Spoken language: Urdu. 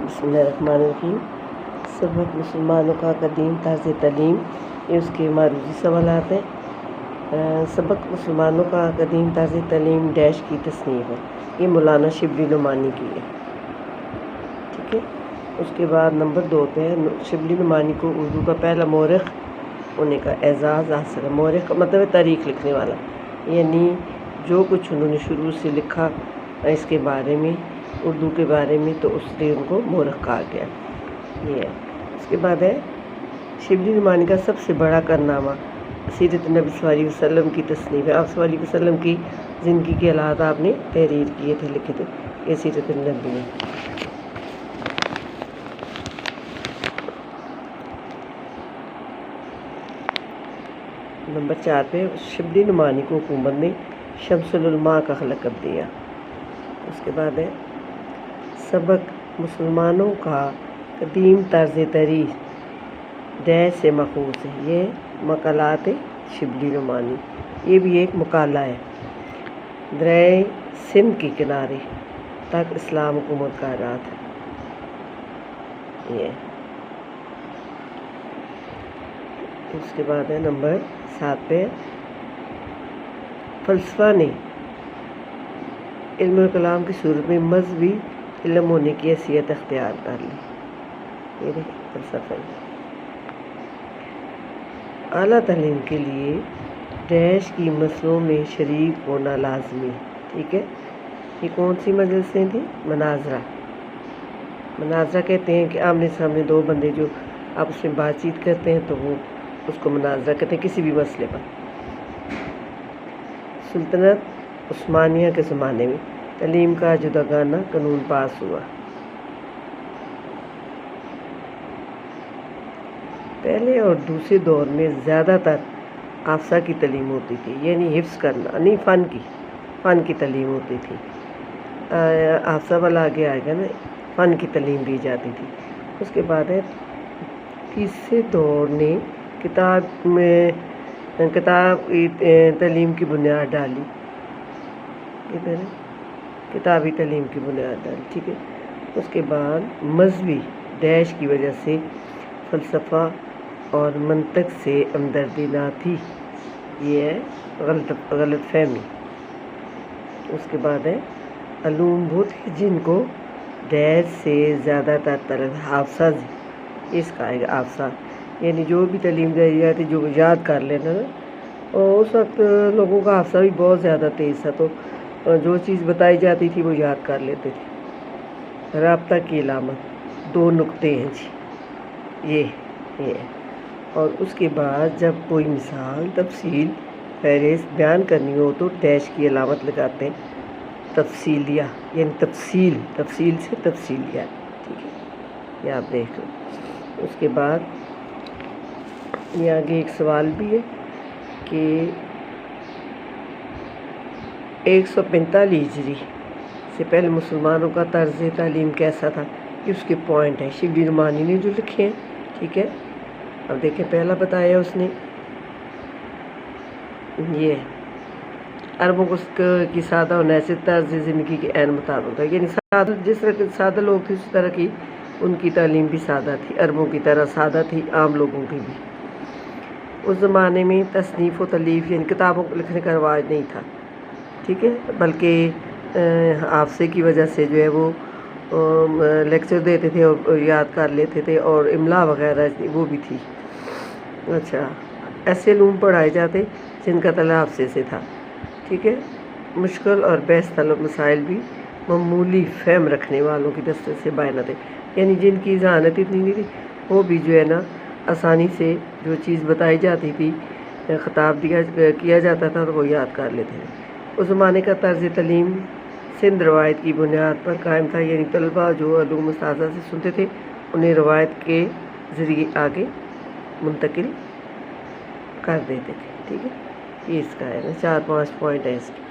بسم اللہ الرحمن الرحیم۔ سبق مسلمانوں کا قدیم طرز تعلیم، یہ اس کے معروضی سوالات ہیں۔ سبق مسلمانوں کا قدیم طرز تعلیم ڈیش کی تصنیف ہے، یہ مولانا شبلی نعمانی کی ہے، ٹھیک ہے۔ اس کے بعد نمبر 2 پہ شبلی نعمانی کو اردو کا پہلا مورخ ہونے کا اعزاز حاصل ہے۔ مورخ کا مطلب ہے تاریخ لکھنے والا، یعنی جو کچھ انہوں نے شروع سے لکھا اس کے بارے میں، اردو کے بارے میں، تو اس لیے ان کو مورخ کہا گیا، یہ ہے۔ اس کے بعد ہے شبلی نعمانی کا سب سے بڑا کارنامہ سیرت نبی صلی اللہ علیہ وسلم کی تصنیف ہے۔ آپ صلی اللہ علیہ وسلم کی زندگی کے حالات آپ نے تحریر کیے تھے، لکھے تھے، یہ سیرت النبی ہے۔ نمبر 4 پہ شبلی نعمانی کو حکومت نے شمس العلماء کا لقب دیا۔ اس کے بعد ہے سبق مسلمانوں کا قدیم طرز تحریر ڈیش سے ماخوذ ہے، یہ مقالات شبلی نعمانی، یہ بھی ایک مقالہ ہے۔ دریائے سندھ کے کنارے تک اسلام حکومت کا راز ہے، یہ۔ اس کے بعد ہے نمبر 7 پہ فلسفہ نے علم کلام کی صورت میں مذہبی علم ہونے کی حیثیت اختیار کر لی، یہ دیکھیں فلسفہ۔ اعلیٰ تعلیم کے لیے ڈیش کی مسئلوں میں شریک ہونا لازمی ہے، ٹھیک ہے۔ یہ کون سی مجلسیں تھیں؟ مناظرہ۔ مناظرہ کہتے ہیں کہ آمنے سامنے دو بندے جو آپس میں بات چیت کرتے ہیں تو وہ اس کو مناظرہ کہتے ہیں، کسی بھی مسئلے پر۔ سلطنت عثمانیہ کے زمانے میں تعلیم کا جداگانہ قانون پاس ہوا۔ پہلے اور دوسرے دور میں زیادہ تر حافظہ کی تعلیم ہوتی تھی، یعنی حفظ کرنا، نہیں فن کی تعلیم ہوتی تھی۔ حافظہ والا آگے آئے گا نا، فن کی تعلیم دی جاتی تھی۔ اس کے بعد ہے تیسرے دور نے کتاب تعلیم کی بنیاد ڈالی، کتابی تعلیم کی بنیاد ڈالی، ٹھیک ہے۔ اس کے بعد مذہبی ڈیش کی وجہ سے فلسفہ اور منطق سے ہمدردی نہ تھی، یہ ہے غلط فہمی۔ اس کے بعد ہے علوم وہ تھے جن کو ڈیش سے زیادہ تر طلب حافظہ، اس کا آئے گا حافظہ، یعنی جو بھی تعلیم دی جاتی جو یاد کر لینا نا، اور اس وقت لوگوں کا حافظہ بھی بہت زیادہ تیز تھا، تو جو چیز بتائی جاتی تھی وہ یاد کر لیتے تھے۔ رابطہ کی علامت 2 نقطے ہیں جی، یہ۔ اور اس کے بعد جب کوئی مثال، تفصیل، فہرست بیان کرنی ہو تو ڈیش کی علامت لگاتے ہیں، تفصیلیہ، یعنی تفصیل سے تفصیلیہ، ٹھیک ہے، یہ آپ دیکھ لو۔ اس کے بعد یہ آگے ایک سوال بھی ہے کہ 145 ہجری سے پہلے مسلمانوں کا طرز تعلیم کیسا تھا، یہ اس کے پوائنٹ ہیں شبلی نعمانی نے جو لکھے ہیں، ٹھیک ہے۔ اب دیکھیں پہلا بتایا اس نے، یہ عربوں کی سادہ اور نحیثیت طرز زندگی کے عین مطابق ہے، یعنی سادہ، جس طرح کے سادہ لوگ تھے اس طرح کی ان کی تعلیم بھی سادہ تھی، عربوں کی طرح سادہ تھی، عام لوگوں کی بھی۔ اس زمانے میں تصنیف و تالیف یعنی کتابوں کو لکھنے کا رواج نہیں تھا، ٹھیک ہے، بلکہ حافظے کی وجہ سے جو ہے وہ لیکچر دیتے تھے اور یاد کر لیتے تھے، اور املا وغیرہ وہ بھی تھی۔ اچھا، ایسے علوم پڑھائے جاتے جن کا تعلق حافظے سے تھا، ٹھیک ہے۔ مشکل اور بحث طلب مسائل بھی معمولی فہم رکھنے والوں کی دسترس سے باہر نہ تھے، یعنی جن کی ذہانت اتنی نہیں تھی وہ بھی جو ہے نا آسانی سے جو چیز بتائی جاتی تھی، خطاب کیا جاتا تھا تو وہ یاد کر لیتے تھے۔ اس زمانے کا طرز تعلیم سندھ روایت کی بنیاد پر قائم تھا، یعنی طلباء جو علوم استاذہ سے سنتے تھے انہیں روایت کے ذریعے آگے منتقل کر دیتے تھے، ٹھیک ہے۔ یہ اس کا ہے نا 4-5 پوائنٹ ہے اس کے۔